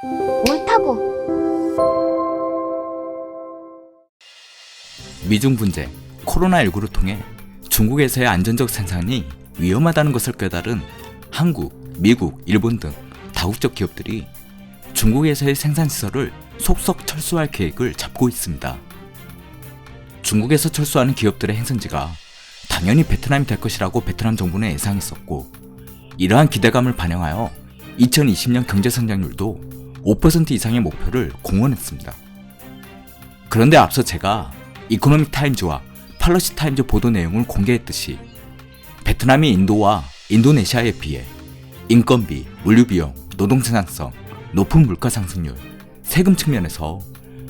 옳다고. 미중 분쟁, 코로나19를 통해 중국에서의 안전적 생산이 위험하다는 것을 깨달은 한국, 미국, 일본 등 다국적 기업들이 중국에서의 생산시설을 속속 철수할 계획을 잡고 있습니다. 중국에서 철수하는 기업들의 행선지가 당연히 베트남이 될 것이라고 베트남 정부는 예상했었고, 이러한 기대감을 반영하여 2020년 경제성장률도 5% 이상의 목표를 공언했습니다. 그런데 앞서 제가 이코노믹 타임즈와 팔러시 타임즈 보도 내용을 공개했듯이 베트남이 인도와 인도네시아에 비해 인건비, 물류비용, 노동생산성, 높은 물가 상승률, 세금 측면에서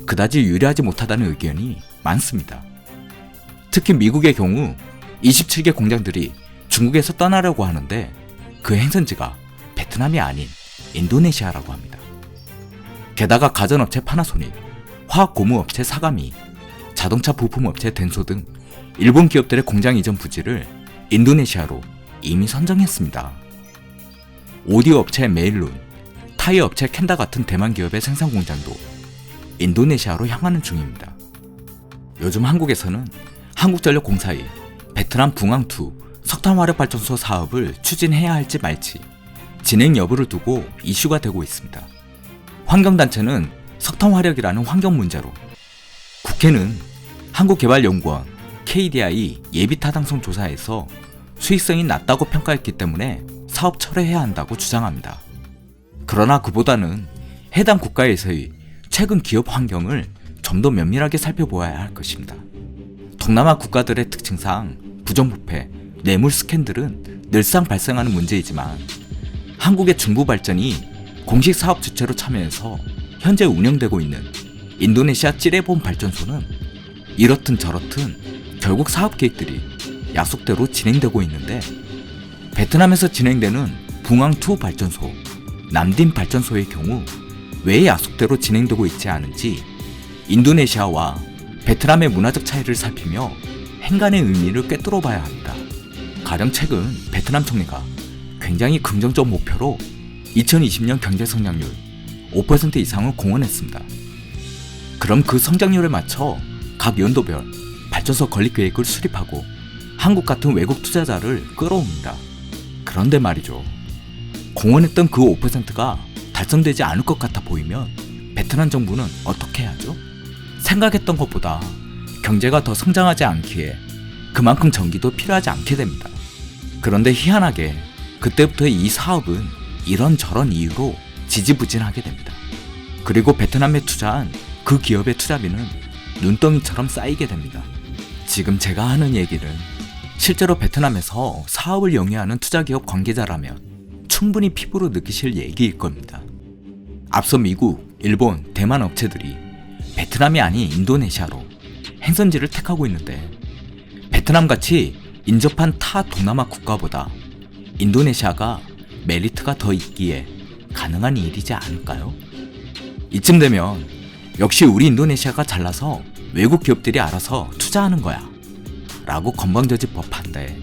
그다지 유리하지 못하다는 의견이 많습니다. 특히 미국의 경우 27개 공장들이 중국에서 떠나려고 하는데 그 행선지가 베트남이 아닌 인도네시아라고 합니다. 게다가 가전업체 파나소닉, 화학고무업체 사가미, 자동차 부품업체 덴소 등 일본 기업들의 공장 이전 부지를 인도네시아로 이미 선정했습니다. 오디오 업체 메일룬, 타이어 업체 켄다 같은 대만 기업의 생산 공장도 인도네시아로 향하는 중입니다. 요즘 한국에서는 한국전력공사의 베트남 붕앙2 석탄화력발전소 사업을 추진해야 할지 말지 진행 여부를 두고 이슈가 되고 있습니다. 환경단체는 석탄화력이라는 환경 문제로, 국회는 한국개발연구원 KDI 예비타당성 조사에서 수익성이 낮다고 평가했기 때문에 사업 철회해야 한다고 주장합니다. 그러나 그보다는 해당 국가에서의 최근 기업 환경을 좀 더 면밀하게 살펴보아야 할 것입니다. 동남아 국가들의 특징상 부정부패, 뇌물 스캔들은 늘상 발생하는 문제이지만 한국의 중부 발전이 공식 사업 주체로 참여해서 현재 운영되고 있는 인도네시아 찌레본 발전소는 이렇든 저렇든 결국 사업 계획들이 약속대로 진행되고 있는데, 베트남에서 진행되는 붕앙2 발전소, 남딘 발전소의 경우 왜 약속대로 진행되고 있지 않은지 인도네시아와 베트남의 문화적 차이를 살피며 행간의 의미를 꿰뚫어 봐야 합니다. 가령 최근 베트남 총리가 굉장히 긍정적 목표로 2020년 경제 성장률 5% 이상을 공언했습니다. 그럼 그 성장률에 맞춰 각 연도별 발전소 건립 계획을 수립하고 한국 같은 외국 투자자를 끌어옵니다. 그런데 말이죠, 공언했던 그 5%가 달성되지 않을 것 같아 보이면 베트남 정부는 어떻게 해야죠? 생각했던 것보다 경제가 더 성장하지 않기에 그만큼 전기도 필요하지 않게 됩니다. 그런데 희한하게 그때부터 이 사업은 이런저런 이유로 지지부진하게 됩니다. 그리고 베트남에 투자한 그 기업의 투자비는 눈덩이처럼 쌓이게 됩니다. 지금 제가 하는 얘기는 실제로 베트남에서 사업을 영위하는 투자기업 관계자라면 충분히 피부로 느끼실 얘기일 겁니다. 앞서 미국, 일본, 대만 업체들이 베트남이 아닌 인도네시아로 행선지를 택하고 있는데, 베트남같이 인접한 타 동남아 국가보다 인도네시아가 메리트가 더 있기에 가능한 일이지 않을까요? 이쯤 되면 역시 우리 인도네시아가 잘나서 외국 기업들이 알아서 투자하는 거야 라고 건방져질 법한데,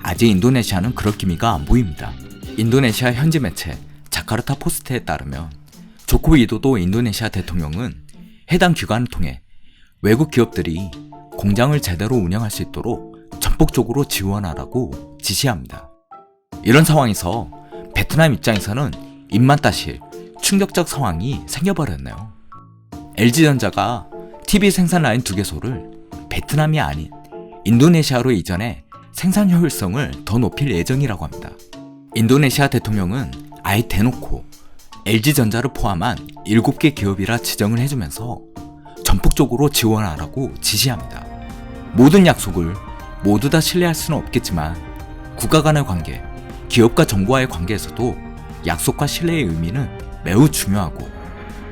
아직 인도네시아는 그럴 기미가 안 보입니다. 인도네시아 현지 매체 자카르타 포스트에 따르면 조코 위도도 인도네시아 대통령은 해당 기관을 통해 외국 기업들이 공장을 제대로 운영할 수 있도록 전폭적으로 지원하라고 지시합니다. 이런 상황에서 베트남 입장에서는 입맛 따실 충격적 상황이 생겨버렸네요. LG전자가 TV 생산 라인 2개소를 베트남이 아닌 인도네시아로 이전해 생산 효율성을 더 높일 예정이라고 합니다. 인도네시아 대통령은 아예 대놓고 LG전자를 포함한 7개 기업이라 지정을 해주면서 전폭적으로 지원하라고 지시합니다. 모든 약속을 모두 다 신뢰할 수는 없겠지만 국가 간의 관계, 기업과 정부와의 관계에서도 약속과 신뢰의 의미는 매우 중요하고,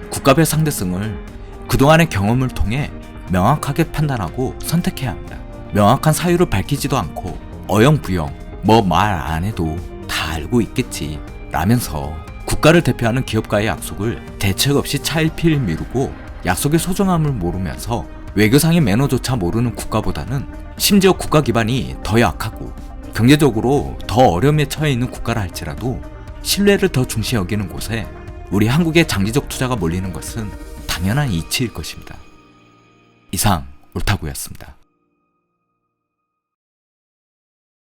국가별 상대성을 그동안의 경험을 통해 명확하게 판단하고 선택해야 합니다. 명확한 사유를 밝히지도 않고 어영부영 뭐 말 안 해도 다 알고 있겠지 라면서 국가를 대표하는 기업과의 약속을 대책 없이 차일피일 미루고 약속의 소중함을 모르면서 외교상의 매너조차 모르는 국가보다는 심지어 국가 기반이 더 약하고 경제적으로 더 어려움에 처해 있는 국가라 할지라도 신뢰를 더 중시 여기는 곳에 우리 한국의 장기적 투자가 몰리는 것은 당연한 이치일 것입니다. 이상 옳다구였습니다.